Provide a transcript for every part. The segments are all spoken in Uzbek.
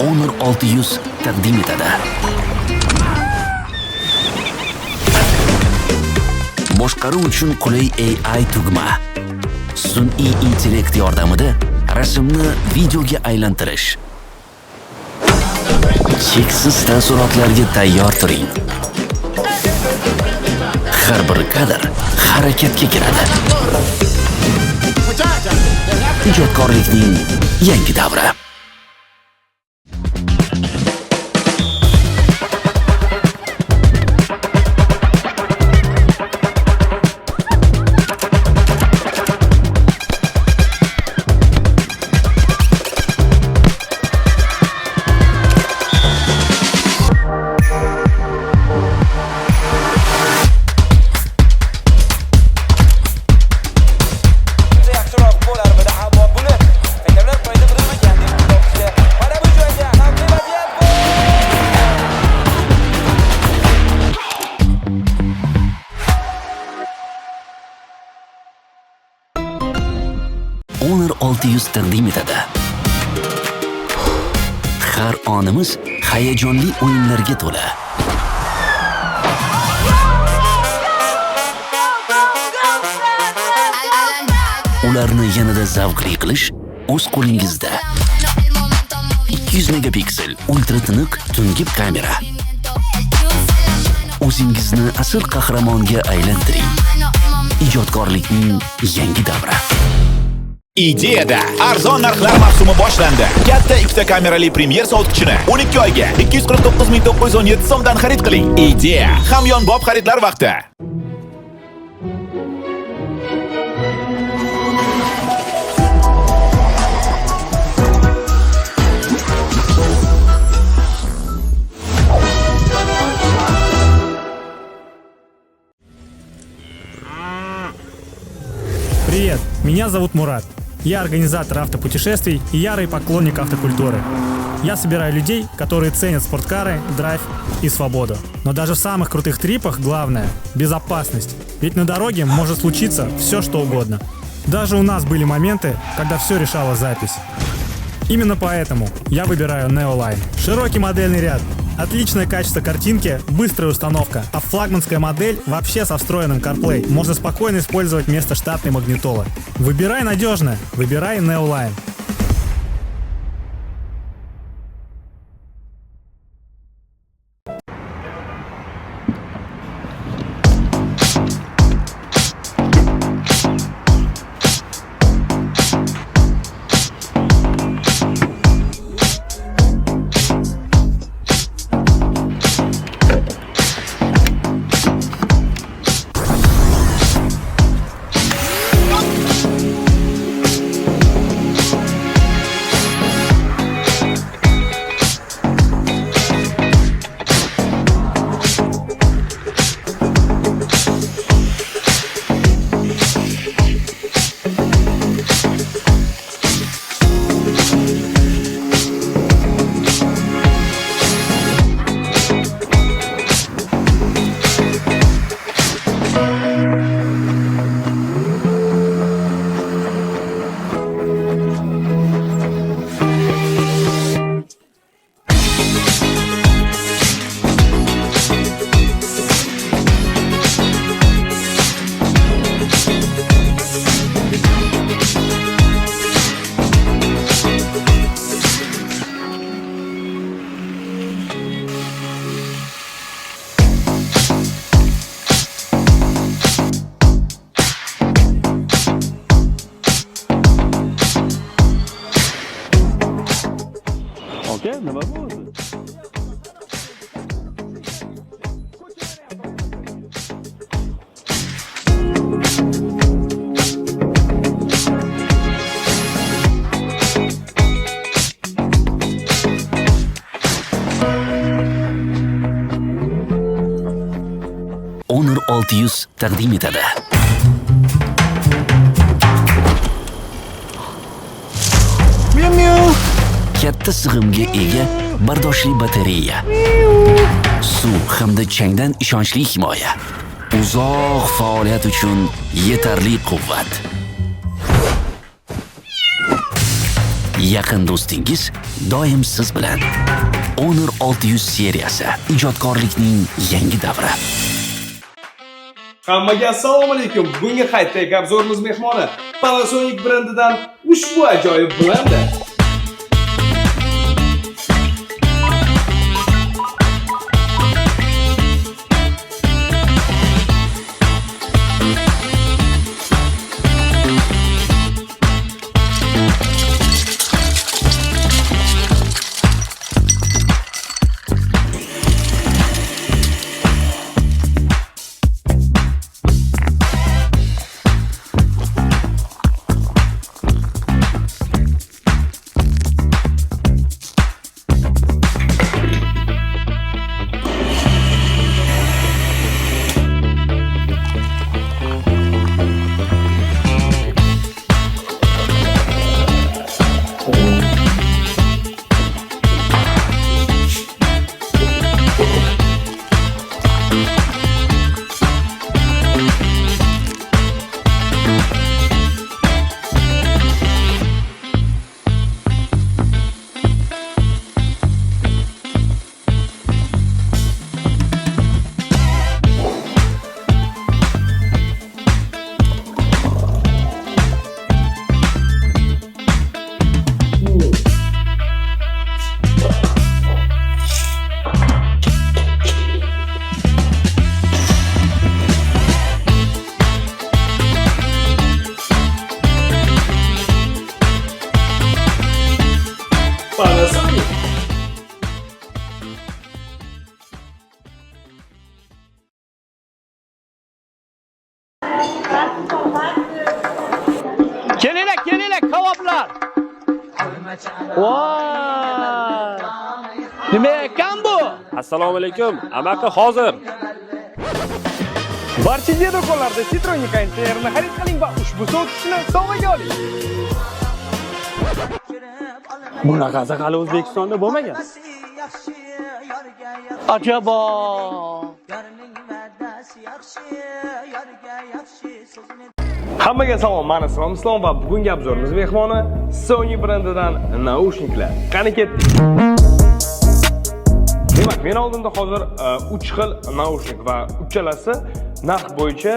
Honor 600 taqdim etadi. Boshqaruv uchun qulay AI tugma. Sun'iy intellekt yordamida rasmni videoga aylantirish. Cheksiz taassurotlarga tayyor turing. Har bir kadr harakatga kiradi. Ijodkorlikning yangi davri. Honor 600 taqdim etadi. Har onimiz hayajonli o'yinlarga to'la. Ularni yanada zavqli qilish o'z qo'lingizda. 200 megapiksel ultra tiniq tungi kamera. O'zingizni asl qahramonga aylantiring. Ijodkorlikning yangi davri. Ideada arzon narxlar mavsumi boshlandi. Katta ikkita kamerali Premier sovutgichini 12 oyga 249.917 so'mdan xarid qiling. Idea hamyonbop xaridlar vaqti. Привет, меня зовут Мурат. Я организатор автопутешествий и ярый поклонник автокультуры. Я собираю людей, которые ценят спорткары, драйв и свободу. Но даже в самых крутых трипах главное – безопасность. Ведь на дороге может случиться все, что угодно. Даже у нас были моменты, когда все решала запись. Именно поэтому я выбираю Neoline. Широкий модельный ряд, отличное качество картинки, быстрая установка, а флагманская модель вообще со встроенным CarPlay. Можно спокойно использовать вместо штатной магнитолы. Выбирай надежно, выбирай Neoline. Nima bo'ldi? Honor 600 taqdim etadi. Katta sig'imga ega bardoshli batareya, suv hamda changdan ishonchli himoya, uzoq faoliyat uchun yetarli quvvat. Yaqin do'stingiz doim siz bilan. Honor 600 seriyasi ijodkorlikning yangi davri. Hammaga assalomu alaykum. Bugungi Hightech obzorimiz mehmoni Panasonic brendidan ushbu ajoyib blender. Panasonic. Kelinglar, kebablar. Voy! Nima ekan bu? Assalomu alaykum. Amaki hozir. Barcha do'konlarda Citroen Inter'ni xarid qiling va ushbu sotishni sovg'aga oling. Bunaqasi hali O'zbekistonda bo'lmagan. Ajabo. Hammaga salom, men Islom va bugungi obzorimiz mehmoni Sony brendidan naushniklar. Qani ketdik. Demak, men oldimda hozir 3 xil naushnik va uchalasi narx bo'yicha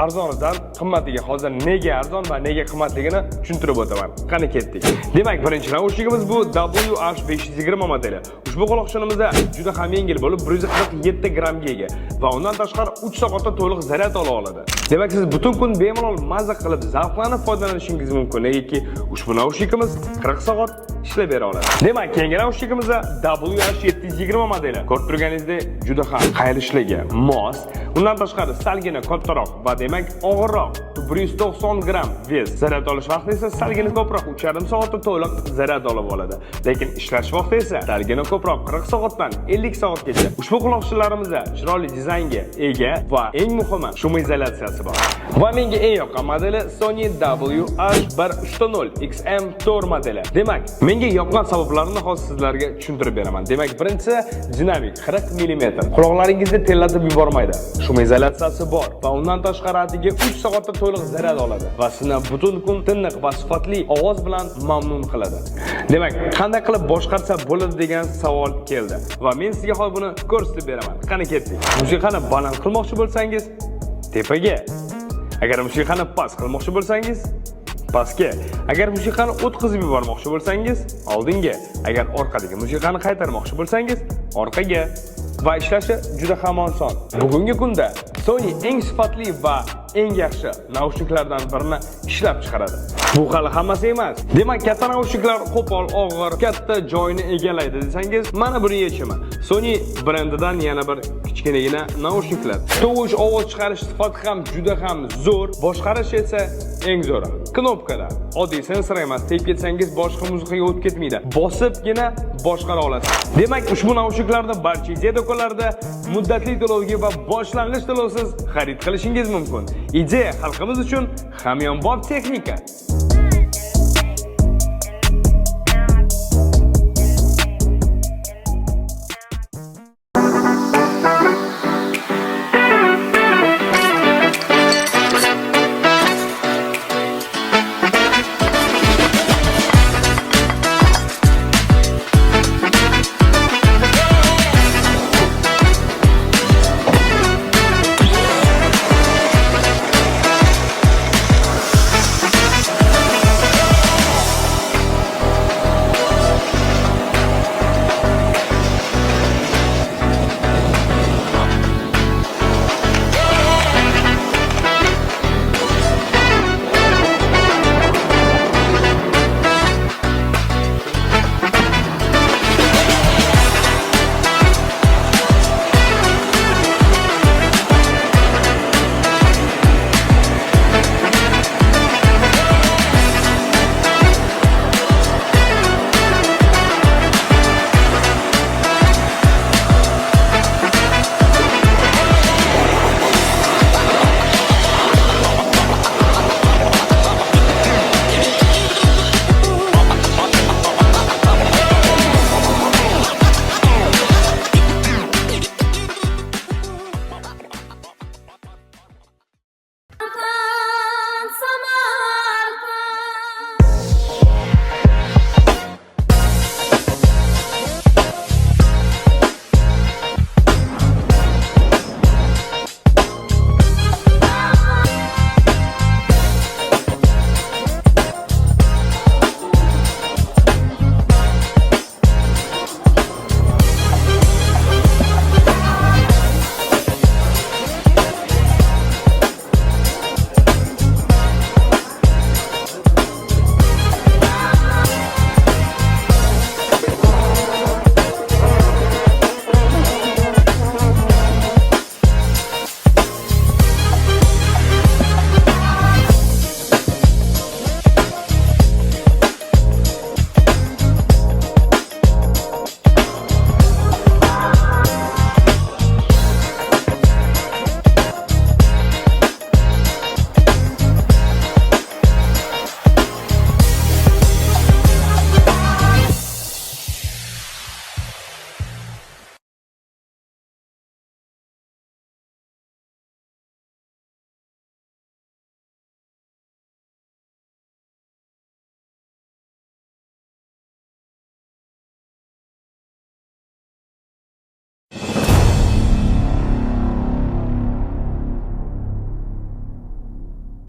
arzonidan qimmatiga. Hozir nega arzon va nega qimmatligini tushuntirib o'taman. Qani ketdik. Demak, birinchi naushnikimiz bu WH520 modeli. Ushbu quloqchinimizda juda ham yengil bo'lib, 147 grammga ega va undan tashqari 3 soatda to'liq zaryad ola oladi. Demak, siz butun kun bemalol maza qilib, zavqlanib foydalanishingiz mumkin, negaki ushbu naushnikimiz 40 soat ishlab bera oladi. Demak, keyingi naushnikimizda WH720 modeli. Ko'rib turganingizdek, juda ham qayrilishliga mos. Undan tashqari salgina kattaroq va demak og'irroq, 190 gram vez. Zaryad olish vaqti esa salgina ko'proq, 3,5 soatda to'liq zaryad olib oladi. Lekin ishlash vaqti esa salgina ko'proq, 40 soatdan 50 soatgacha. Ushbu quloqchinlarimizda chiroyli dizaynga ega va eng muhimi shum izolyatsiyasi bor. Va menga eng yoqqan modeli Sony WH130 XM Tour modeli. Demak, menga yoqqan sabablarini hozir sizlarga tushuntirib beraman. Demak, birinchisi dinamik 40 mm. Quloqlaringizni tellatib yubormaydi. Shum izolyatsiyasi bor va undan tashqari atiga 3 soatda to'liq zaryad oladi va sizni butun kun tiniq va sifatli ovoz bilan mamnun qiladi. Demak, qanday qilib boshqarsa bo'ladi degan savol keldi va men sizga hozir buni ko'rsatib beraman. Qani ketdik. Musiqani baland qilmoqchi bo'lsangiz, tepaga. Agar musiqani past qilmoqchi bo'lsangiz, pastga. Agar musiqani o'tkazib yubormoqchi bo'lsangiz, oldinga. Agar orqadagi musiqani qaytarmoqchi bo'lsangiz, orqaga. Va ishlashi juda ham oson. Bugungi kunda Sony eng sifatli va eng yaxshi naushniklardan birini ishlab chiqaradi. Bu hali hammasi emas. Demak, katta naushniklar qo'pol, og'ir, katta joyni egallaydi desangiz, mana buni yechimi. Sony brendidan yana bir kichkinagina naushniklar. Tovush ovoz chiqarish sifati ham juda ham zo'r, boshqarish esa eng zo'ri. Knopkalar. Oddiy sensor emas, tegib ketsangiz boshqa musiqaga o'tib ketmaydi. Bosibgina boshqara olasiz. Demak, ushbu naushniklarni barcha do'konlarda muddatli to'lovga va boshlang'ich to'lovsiz xarid qilishingiz mumkin. Ideya xalqimiz uchun hamyonbop texnika.